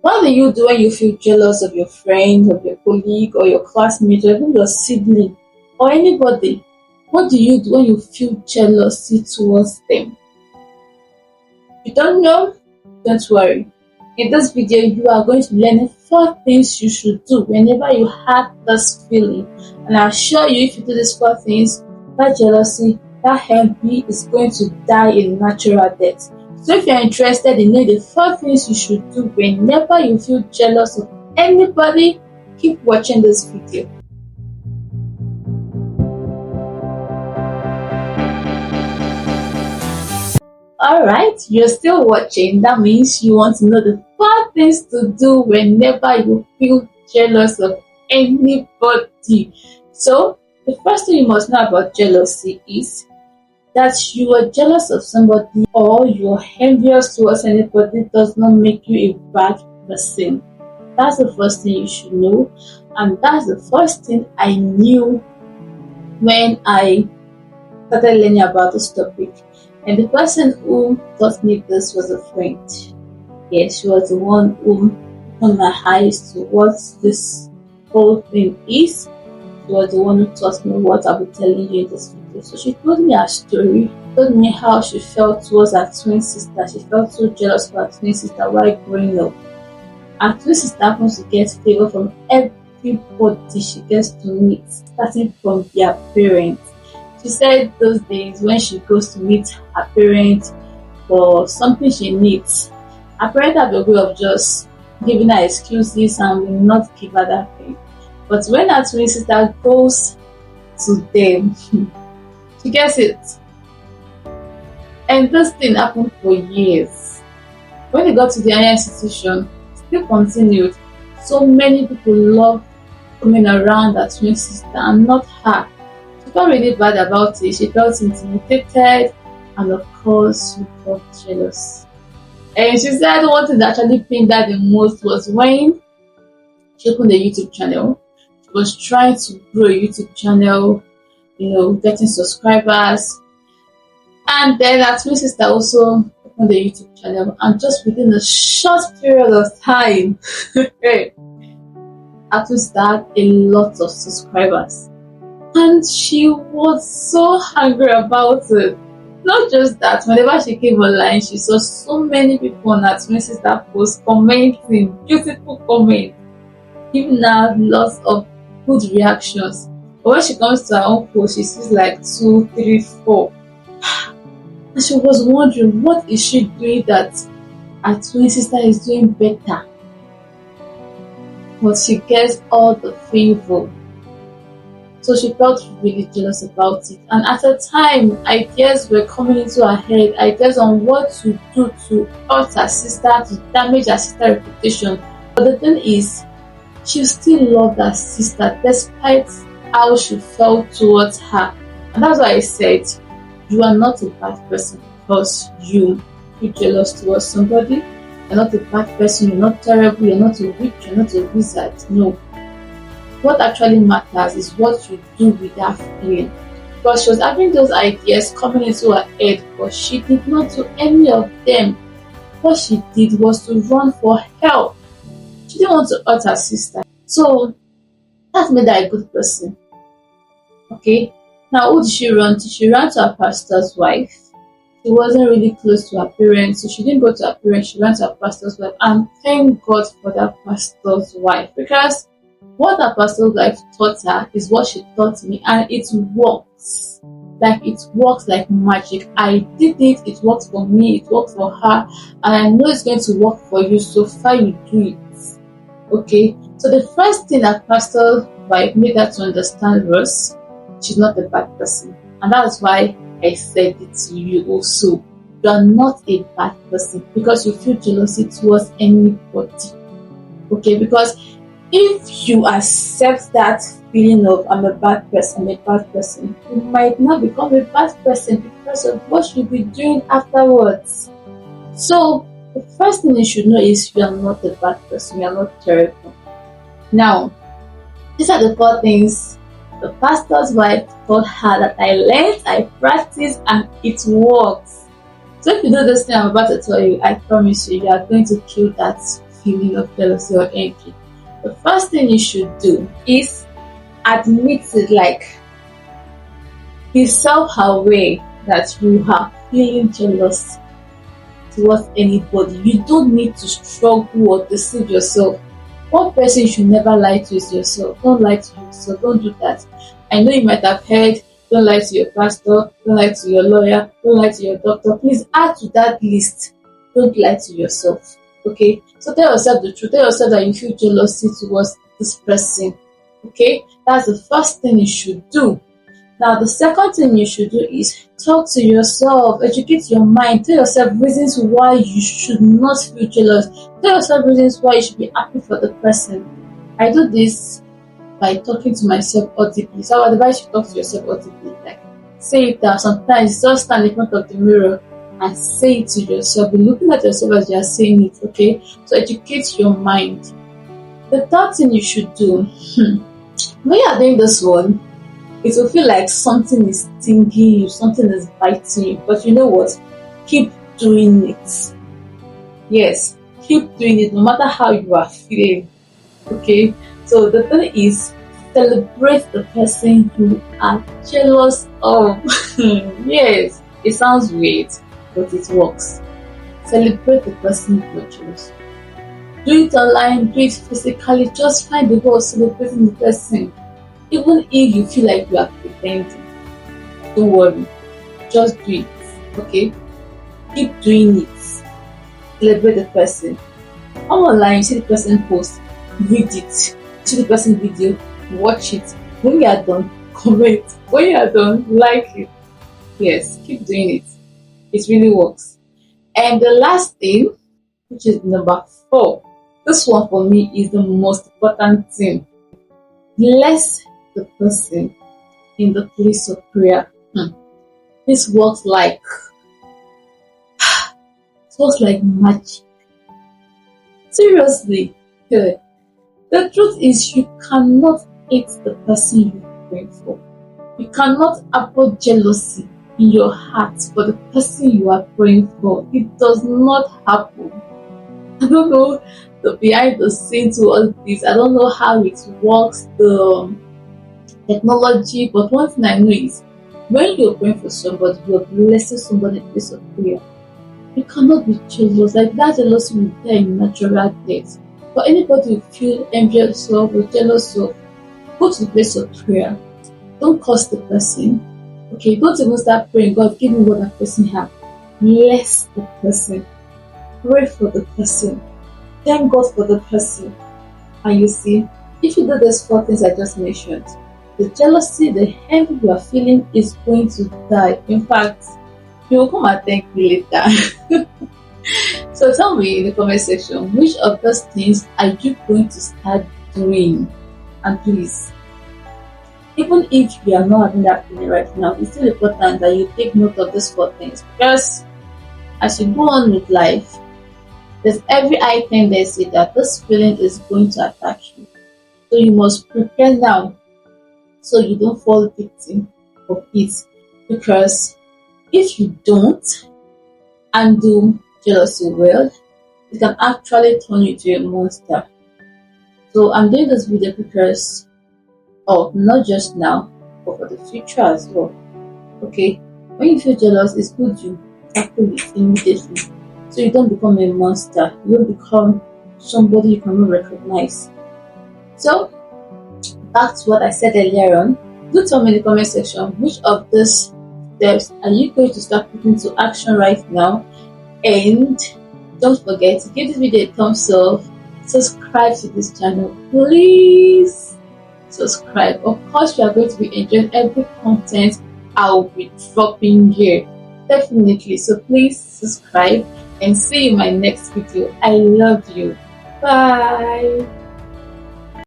What do you do when you feel jealous of your friend, of your colleague, or your classmate, or even your sibling, or anybody? What do you do when you feel jealousy towards them? You don't know? Don't worry. In this video, you are going to learn 4 things you should do whenever you have this feeling. And I assure you, if you do these 4 things, that jealousy, that envy is going to die a natural death. So if you're interested in knowing the 4 things you should do whenever you feel jealous of anybody, keep watching this video. Alright, you're still watching. That means you want to know the 4 things to do whenever you feel jealous of anybody. So, the first thing you must know about jealousy is that you are jealous of somebody or you're envious towards anybody does not make you a bad person. That's the first thing you should know, and that's the first thing I knew when I started learning about this topic. And the person who taught me this was a friend. Yes, she was the one who opened my eyes to what this whole thing is. She was the one who taught me what I'll be telling you in this video. So she told me her story, told me how she felt towards her twin sister. She felt so jealous of her twin sister while growing up. Her twin sister happens to get favor from everybody she gets to meet, starting from their parents. She said those days when she goes to meet her parents for something she needs, her parents have a way of just giving her excuses and will not give her that thing. But when her twin sister goes to them, she gets it. And this thing happened for years. When they got to the higher institution, it still continued. So many people loved coming around her twin sister and not her. She felt really bad about it. She felt intimidated, and of course, she felt jealous. And she said one thing that actually pained her the most was when she opened a YouTube channel. She was trying to grow a YouTube channel, getting subscribers. And then her twin sister also opened a YouTube channel, and just within a short period of time, her twin sister had a lot of subscribers. And she was so angry about it. Not just that, whenever she came online, she saw so many people on her twin sister posts commenting, beautiful comments, giving her lots of good reactions. But when she comes to her own post, she sees like 2, 3, 4. And she was wondering, what is she doing that her twin sister is doing better? But she gets all the favor. So she felt really jealous about it. And at the time, ideas were coming into her head, ideas on what to do to hurt her sister, to damage her sister's reputation. But the thing is, she still loved her sister despite how she felt towards her. And that's why I said, you are not a bad person because you feel jealous towards somebody. You're not a bad person, you're not terrible, you're not a witch, you're not a wizard. No. What actually matters is what you do with that feeling. Because she was having those ideas coming into her head, but she did not do any of them. What she did was to run for help. She didn't want to hurt her sister. So that made her a good person. Okay? Now who did she run to? She ran to her pastor's wife. She wasn't really close to her parents, so she didn't go to her parents, she ran to her pastor's wife. And thank God for that pastor's wife, because what her pastor's wife taught her is what she taught me, and it works. It works like magic. I did it, it worked for me, it worked for her, and I know it's going to work for you, so far you do it. Okay? So the first thing that pastor's wife made her to understand was she's not a bad person. And that's why I said it to you also. You are not a bad person because you feel jealousy towards anybody. Okay? Because if you accept that feeling of I'm a bad person, you might not become a bad person because of what you'll be doing afterwards. So the first thing you should know is you are not a bad person, you are not terrible. Now, these are the 4 things the pastor's wife told her that I learned, I practiced, and it works. So if you do this thing I'm about to tell you, I promise you, you are going to kill that feeling of jealousy or envy, the first thing you should do is admit it, like be self-aware that you are feeling jealous towards anybody. You don't need to struggle or deceive yourself. One person you should never lie to is yourself. Don't lie to yourself. Don't do that. I know you might have heard, don't lie to your pastor, don't lie to your lawyer, don't lie to your doctor. Please add to that list. Don't lie to yourself. Okay? So tell yourself the truth. Tell yourself that you feel jealousy towards this person. Okay? That's the first thing you should do. Now, the second thing you should do is talk to yourself, educate your mind, tell yourself reasons why you should not feel jealous, tell yourself reasons why you should be happy for the person. I do this by talking to myself audibly. So I would advise you to talk to yourself audibly. Like, say it down. Sometimes just stand in front of the mirror and say it to yourself. Be looking at yourself as you are saying it, okay? So educate your mind. The third thing you should do, when you are doing this one, it will feel like something is stinging you, something is biting you. But you know what? Keep doing it. Yes, keep doing it no matter how you are feeling. Okay? So the thing is, celebrate the person you are jealous of. Yes, it sounds weird, but it works. Celebrate the person you are jealous of. Do it online, do it physically. Just find the way of celebrating the person. Even if you feel like you are pretending, don't worry. Just do it. Okay? Keep doing it. Celebrate the person. Come online, you see the person post, read it. You see the person video, watch it. When you are done, comment. When you are done, like it. Yes, keep doing it. It really works. And the last thing, which is number 4, this one for me is the most important thing. Bless the person in the place of prayer. This works like magic. Seriously, the truth is you cannot hate the person you're praying for. You cannot harbor jealousy in your heart for the person you are praying for. It does not happen. I don't know the behind the scenes to all this. I don't know how it works, the technology, but one thing I know is when you're praying for somebody, you're blessing somebody in the place of prayer. You cannot be jealous. Like that jealousy will die in natural death. But anybody who feel envious of or jealous of, go to the place of prayer. Don't curse the person. Okay, don't even start praying, God, give me what that person has. Bless the person. Pray for the person. Thank God for the person. And you see, if you do these 4 things I just mentioned, the jealousy, the envy you are feeling is going to die. In fact, you will come and thank me later. So tell me in the comment section, which of those things are you going to start doing? And please, even if you are not having that feeling right now, it's still important that you take note of these 4 things, because as you go on with life, there's every high tendency that this feeling is going to attack you. So you must prepare now so you don't fall victim of it. Because if you don't handle jealousy well, it can actually turn you into a monster. So I'm doing this video because of not just now, but for the future as well. Okay, when you feel jealous, it's good you tackle it immediately, so you don't become a monster. You don't become somebody you cannot recognize. So back to what I said earlier on. Do tell me in the comment section, which of these steps are you going to start putting into action right now? And don't forget to give this video a thumbs up, subscribe to this channel, please subscribe. Of course, you are going to be enjoying every content I will be dropping here, definitely. So please subscribe and see you in my next video. I love you. Bye.